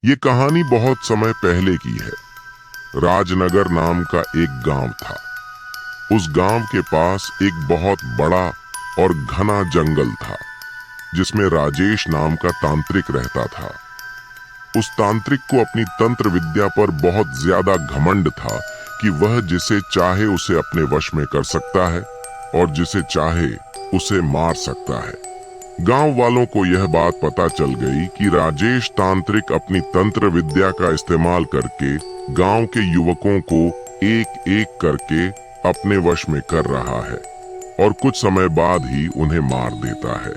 ये कहानी बहुत समय पहले की है। राजनगर नाम का एक गांव था। उस गांव के पास एक बहुत बड़ा और घना जंगल था, जिसमें राजेश नाम का तांत्रिक रहता था। उस तांत्रिक को अपनी तंत्र विद्या पर बहुत ज्यादा घमंड था कि वह जिसे चाहे उसे अपने वश में कर सकता है और जिसे चाहे उसे मार सकता है। गांव वालों को यह बात पता चल गई कि राजेश तांत्रिक अपनी तंत्र विद्या का इस्तेमाल करके गांव के युवकों को एक एक करके अपने वश में कर रहा है और कुछ समय बाद ही उन्हें मार देता है।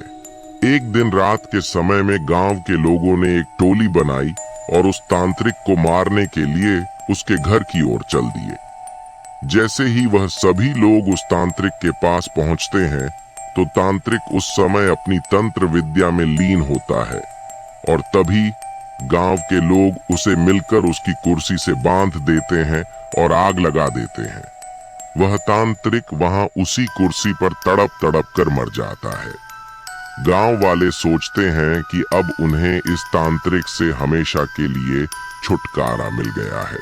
एक दिन रात के समय में गांव के लोगों ने एक टोली बनाई और उस तांत्रिक को मारने के लिए उसके घर की ओर चल दिए। जैसे ही वह सभी लोग उस तांत्रिक के पास पहुंचते हैं तो तांत्रिक उस समय अपनी तंत्र विद्या में लीन होता है और तभी गांव के लोग उसे मिलकर उसकी कुर्सी से बांध देते हैं और आग लगा देते हैं। वह तांत्रिक वहां उसी कुर्सी पर तड़प तड़प कर मर जाता है। गांव वाले सोचते हैं कि अब उन्हें इस तांत्रिक से हमेशा के लिए छुटकारा मिल गया है।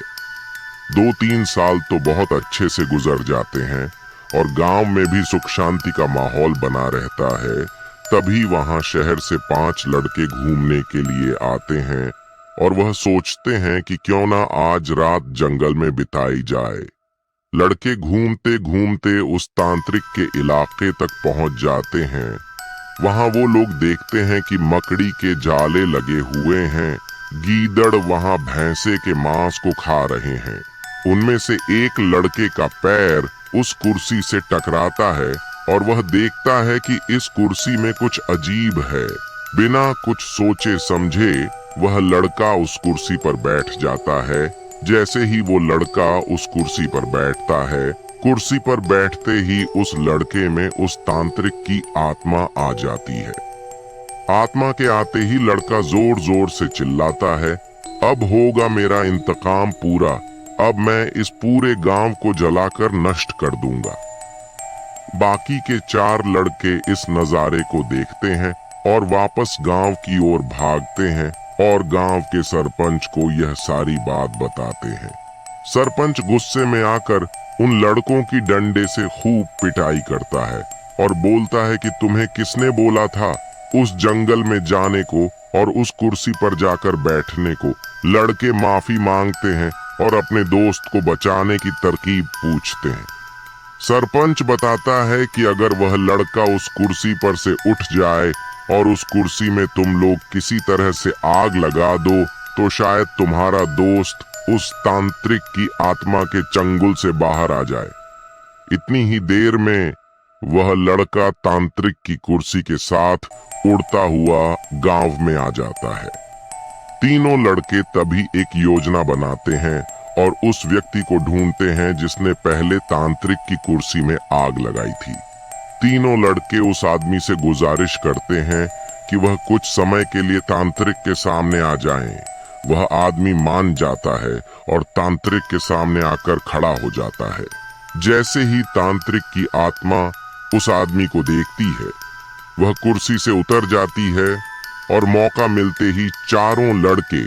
2-3 साल तो बहुत अच्छे से गुजर जाते हैं और गांव में भी सुख शांति का माहौल बना रहता है। तभी वहां शहर से 5 लड़के घूमने के लिए आते हैं और वह सोचते हैं कि क्यों ना आज रात जंगल में बिताई जाए। लड़के घूमते घूमते उस तांत्रिक के इलाके तक पहुंच जाते हैं। वहां वो लोग देखते हैं कि मकड़ी के जाले लगे हुए हैं। गीदड़ वहां भैंसे के मांस को खा रहे हैं। उनमें से एक लड़के का पैर उस कुर्सी से टकराता है और वह देखता है कि इस कुर्सी में कुछ अजीब है। बिना कुछ सोचे समझे वह लड़का उस कुर्सी पर बैठ जाता है। जैसे ही वो लड़का उस कुर्सी पर बैठता है, कुर्सी पर बैठते ही उस लड़के में उस तांत्रिक की आत्मा आ जाती है। आत्मा के आते ही लड़का जोर जोर से चिल्लाता है, अब होगा मेरा इंतकाम पूरा, अब मैं इस पूरे गांव को जलाकर नष्ट कर दूंगा। बाकी के 4 लड़के इस नजारे को देखते हैं और वापस गांव की ओर भागते हैं और गांव के सरपंच को यह सारी बात बताते हैं। सरपंच गुस्से में आकर उन लड़कों की डंडे से खूब पिटाई करता है और बोलता है कि तुम्हें किसने बोला था उस जंगल में जाने को और उस कुर्सी पर जाकर बैठने को। लड़के माफी मांगते हैं और अपने दोस्त को बचाने की तरकीब पूछते हैं। सरपंच बताता है कि अगर वह लड़का उस कुर्सी पर से उठ जाए और उस कुर्सी में तुम लोग किसी तरह से आग लगा दो तो शायद तुम्हारा दोस्त उस तांत्रिक की आत्मा के चंगुल से बाहर आ जाए। इतनी ही देर में वह लड़का तांत्रिक की कुर्सी के साथ उड़ता हुआ गांव में आ जाता है। तीनों लड़के तभी एक योजना बनाते हैं और उस व्यक्ति को ढूंढते हैं जिसने पहले तांत्रिक की कुर्सी में आग लगाई थी। तीनों लड़के उस आदमी से गुजारिश करते हैं कि वह कुछ समय के लिए तांत्रिक के सामने आ जाएं। वह आदमी मान जाता है और तांत्रिक के सामने आकर खड़ा हो जाता है। जैसे ही तांत्रिक की आत्मा उस आदमी को देखती है, वह कुर्सी से उतर जाती है और मौका मिलते ही चारों लड़के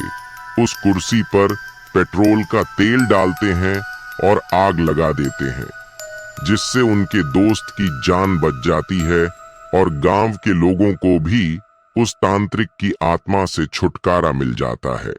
उस कुर्सी पर पेट्रोल का तेल डालते हैं और आग लगा देते हैं, जिससे उनके दोस्त की जान बच जाती है और गांव के लोगों को भी उस तांत्रिक की आत्मा से छुटकारा मिल जाता है।